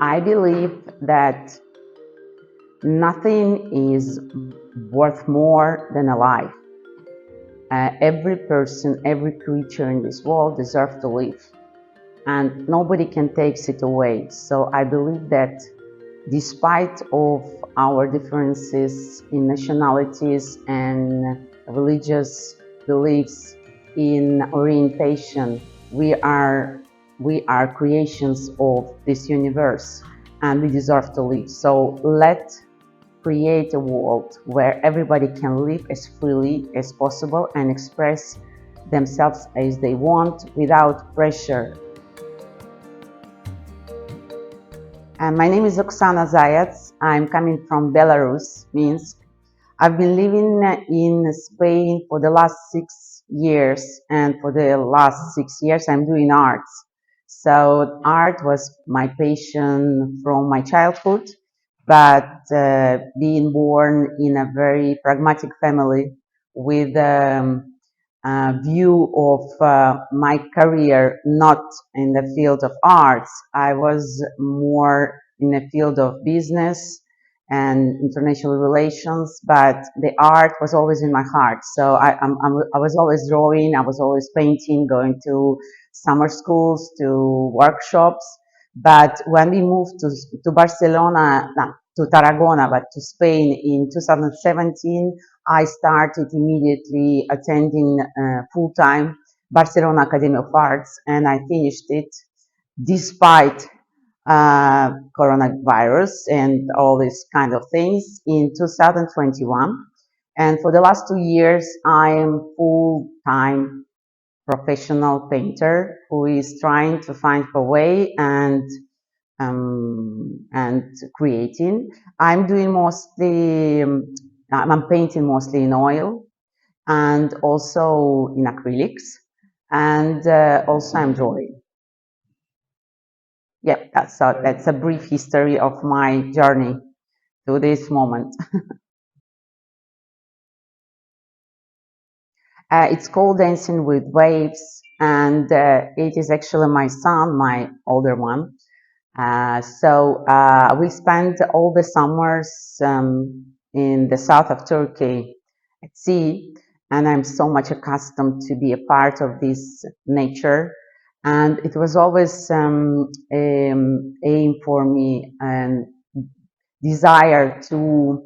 I believe that nothing is worth more than a life. Every person, every creature in this world deserves to live, and nobody can take it away. So I believe that despite of our differences in nationalities and religious beliefs, in orientation, we are creations of this universe, and we deserve to live. So let's create a world where everybody can live as freely as possible and express themselves as they want without pressure. My name is Oxana Zaiats. I'm coming from Belarus, Minsk. I've been living in Spain for the last 6 years, and for the last 6 years I'm doing arts. So art was my passion from my childhood, but being born in a very pragmatic family with a view of my career not in the field of arts, I was more in the field of business and international relations, but the art was always in my heart. So I was always drawing, I was always painting, going to summer schools, to workshops. But when we moved to Barcelona, not to Tarragona, but to Spain in 2017, I started immediately attending full-time Barcelona Academy of Arts, and I finished it despite coronavirus and all these kind of things in 2021. And for the last 2 years, I am full-time professional painter who is trying to find a way and creating. I'm doing mostly, I'm painting mostly in oil and also in acrylics, and also I'm drawing. Yeah, that's a brief history of my journey to this moment. It's called Dancing with Waves, and it is actually my son, my older one. We spent all the summers in the south of Turkey at sea, and I'm so much accustomed to be a part of this nature. And it was always aim for me and desire to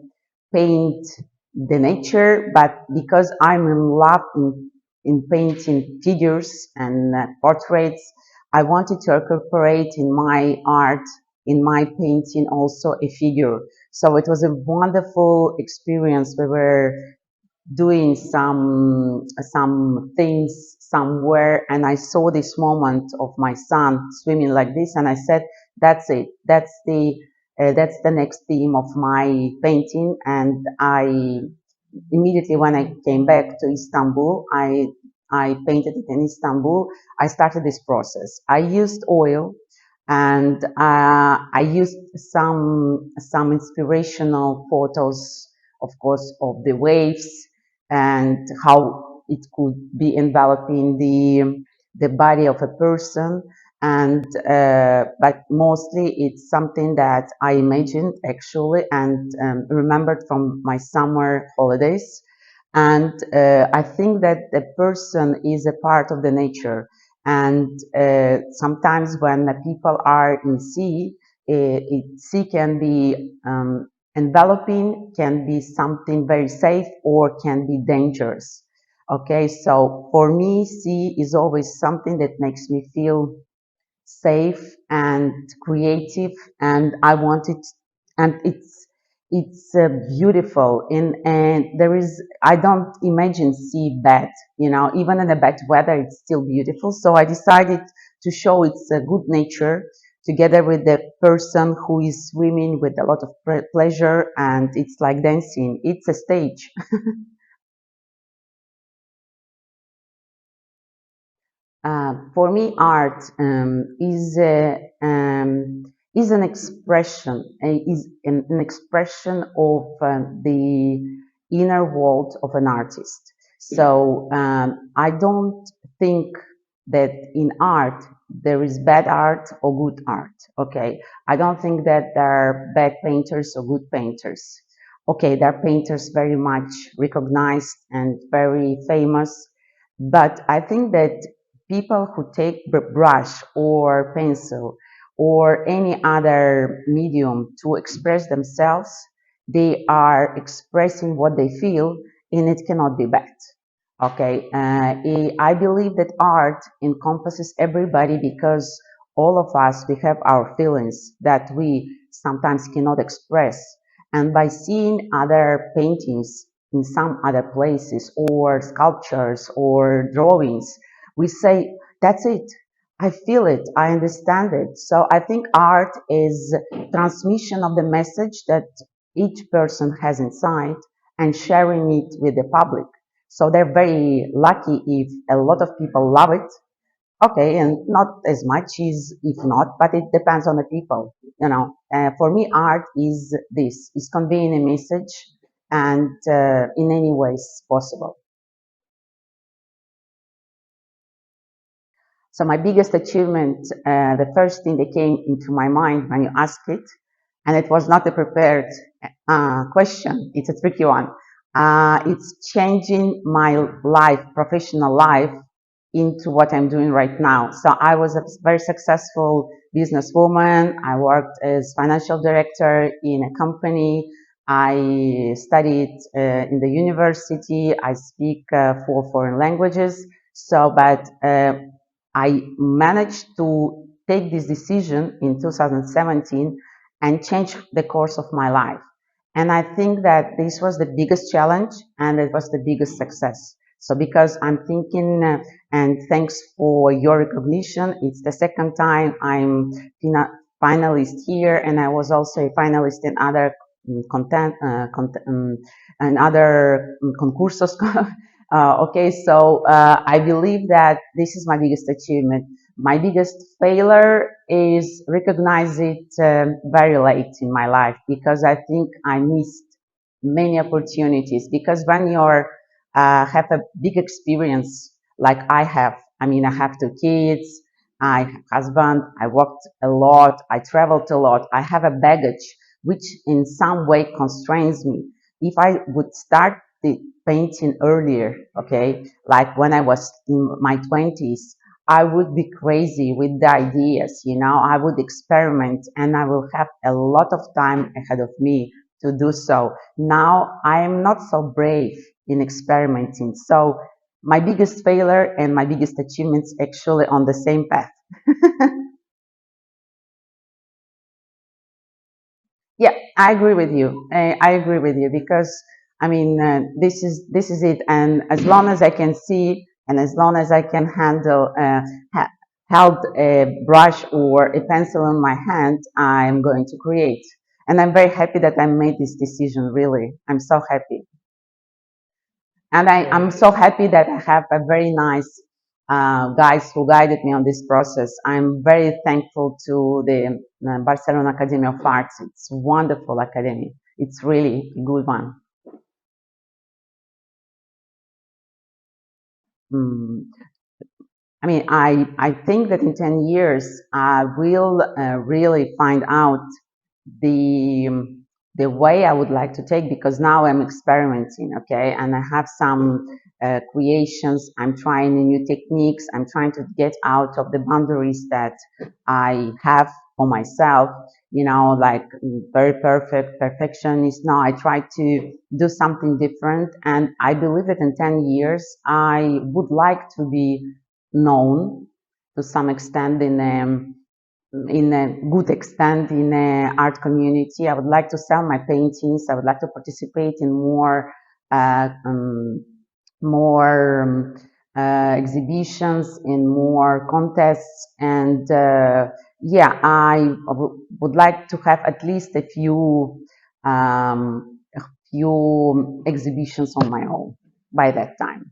paint the nature, but because I'm in love in painting figures and portraits, I wanted to incorporate in my art, in my painting, also a figure. So it was a wonderful experience. We were doing some things somewhere, and I saw this moment of my son swimming like this, and I said, "That's it. That's the next theme of my painting." And I immediately, when I came back to Istanbul, I painted it in Istanbul. I started this process. I used oil, and I used some inspirational photos, of course, of the waves and how it could be enveloping the body of a person. And but mostly it's something that I imagined actually, and remembered from my summer holidays. And I think that the person is a part of the nature, and sometimes when the people are in sea, sea can be enveloping, can be something very safe, or can be dangerous. Okay, so for me, sea is always something that makes me feel safe and creative, and I want it, and it's beautiful. And there is, I don't imagine sea bad, even in the bad weather, it's still beautiful. So I decided to show its good nature together with the person who is swimming with a lot of pleasure, and it's like dancing. It's a stage. For me, art is an expression, is an expression of the inner world of an artist. So I don't think that in art there is bad art or good art. Okay, I don't think that there are bad painters or good painters. Okay, there are painters very much recognized and very famous, but I think that people who take brush or pencil or any other medium to express themselves, they are expressing what they feel, and it cannot be bad. Okay, I believe that art encompasses everybody because all of us, we have our feelings that we sometimes cannot express. And by seeing other paintings in some other places or sculptures or drawings, we say, that's it. I feel it. I understand it. So I think art is transmission of the message that each person has inside and sharing it with the public. So they're very lucky if a lot of people love it. Okay, and not as much as if not, but it depends on the people. For me, art is this: is conveying a message, and in any ways possible. So my biggest achievement, the first thing that came into my mind when you asked it, and it was not a prepared question, it's a tricky one. It's changing my life, professional life, into what I'm doing right now. So I was a very successful businesswoman. I worked as financial director in a company. I studied in the university. I speak 4 foreign languages. So, but I managed to take this decision in 2017 and change the course of my life. And I think that this was the biggest challenge and it was the biggest success. So because I'm thinking, and thanks for your recognition, it's the second time I'm finalist here, and I was also a finalist in other and other concursos. Okay, so I believe that this is my biggest achievement. My biggest failure is recognize it very late in my life because I think I missed many opportunities. Because when you're have a big experience like I have, I mean, I have 2 kids, I have husband, I worked a lot, I traveled a lot, I have a baggage which in some way constrains me. If I would start the painting earlier, okay, like when I was in my 20s, I would be crazy with the ideas, I would experiment and I will have a lot of time ahead of me to do so. Now I am not so brave in experimenting. So my biggest failure and my biggest achievements actually on the same path. Yeah, I agree with you. I agree with you because I mean this is it. And as long as I can see and as long as I can handle held a brush or a pencil in my hand, I'm going to create. And I'm very happy that I made this decision. Really, I'm so happy. And I'm so happy that I have a very nice guys who guided me on this process. I'm very thankful to the Barcelona Academy of Arts. It's a wonderful academy. It's really a good one. Mm. I mean, I think that in 10 years, I will really find out the the way I would like to take, because now I'm experimenting, okay, and I have some creations. I'm trying new techniques. I'm trying to get out of the boundaries that I have for myself. Like very perfectionist. Now I try to do something different, and I believe that in 10 years I would like to be known to some extent in a good extent in a art community. I would like to sell my paintings. I would like to participate in uh, um, more exhibitions, in more contests, and yeah, I would like to have at least a few exhibitions on my own by that time.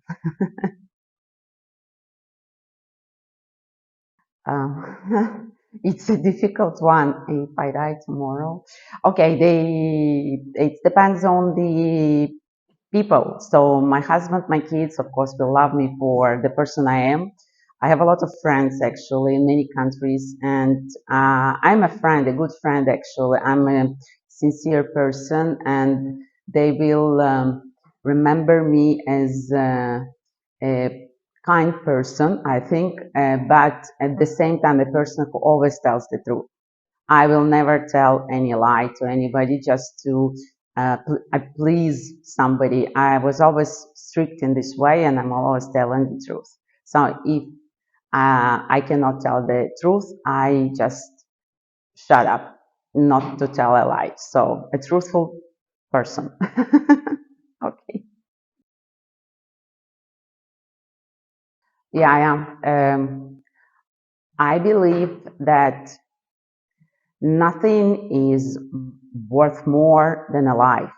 It's a difficult one. If I die tomorrow, okay, it depends on the people. So my husband, my kids, of course, will love me for the person I am. I have a lot of friends actually in many countries, and I'm a friend, a good friend actually. I'm a sincere person, and they will remember me as a kind person, I think, but at the same time, a person who always tells the truth. I will never tell any lie to anybody just to please somebody. I was always strict in this way, and I'm always telling the truth. So if I cannot tell the truth, I just shut up, not to tell a lie. So a truthful person. Okay. Yeah, I am. I believe that nothing is worth more than a life.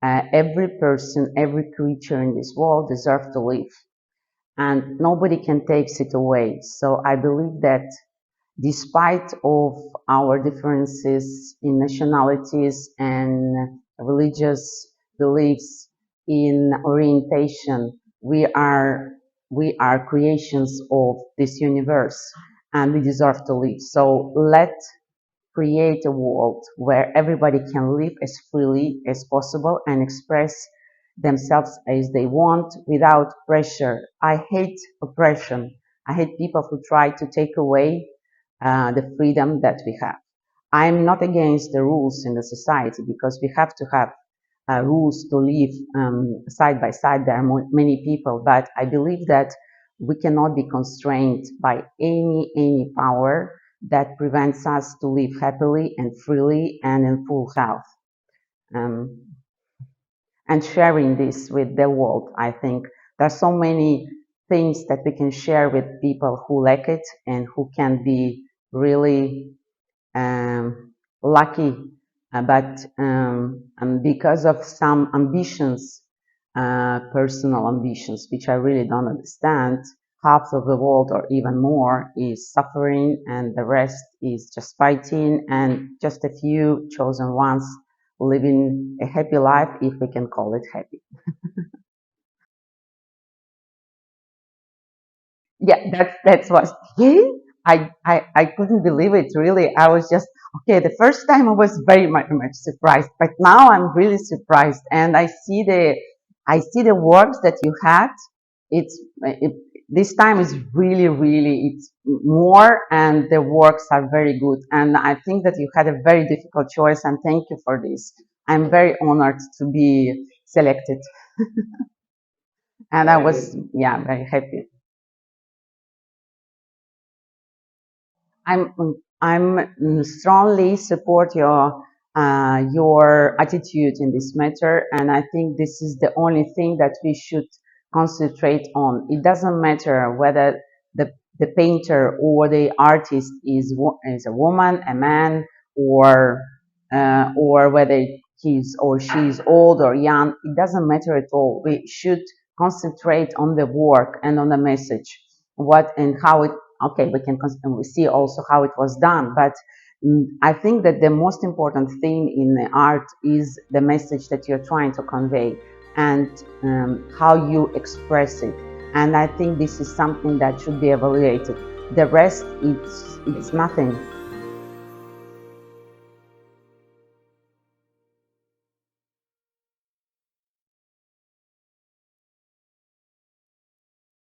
Every person, every creature in this world deserves to live, and nobody can take it away. So I believe that despite of our differences in nationalities and religious beliefs, in orientation, we are creations of this universe, and we deserve to live. So let create a world where everybody can live as freely as possible and express themselves as they want without pressure. I hate oppression. I hate people who try to take away the freedom that we have. I'm not against the rules in the society, because we have to have rules to live side by side. There are many people, but I believe that we cannot be constrained by any power that prevents us to live happily and freely and in full health. Um, and sharing this with the world, I think there are so many things that we can share with people who lack it and who can be really lucky, but because of some ambitions, personal ambitions, which I really don't understand, half of the world or even more is suffering, and the rest is just fighting, and just a few chosen ones living a happy life, if we can call it happy. Yeah, that's what. Yeah, I couldn't believe it. Really, I was just okay. The first time I was very much surprised, but now I'm really surprised, and I see the works that you had. This time is really it's more, and the works are very good. And I think that you had a very difficult choice, and thank you for this. I'm very honored to be selected, and I was, yeah, very happy. I'm I'm strongly support your attitude in this matter, and I think this is the only thing that we should concentrate on. It doesn't matter whether the painter or the artist is a woman, a man, or whether he's or she's old or young. It doesn't matter at all. We should concentrate on the work and on the message, what and how it. Okay, we see also how it was done, but I think that the most important thing in the art is the message that you're trying to convey, and how you express it. And I think this is something that should be evaluated. The rest, it's nothing.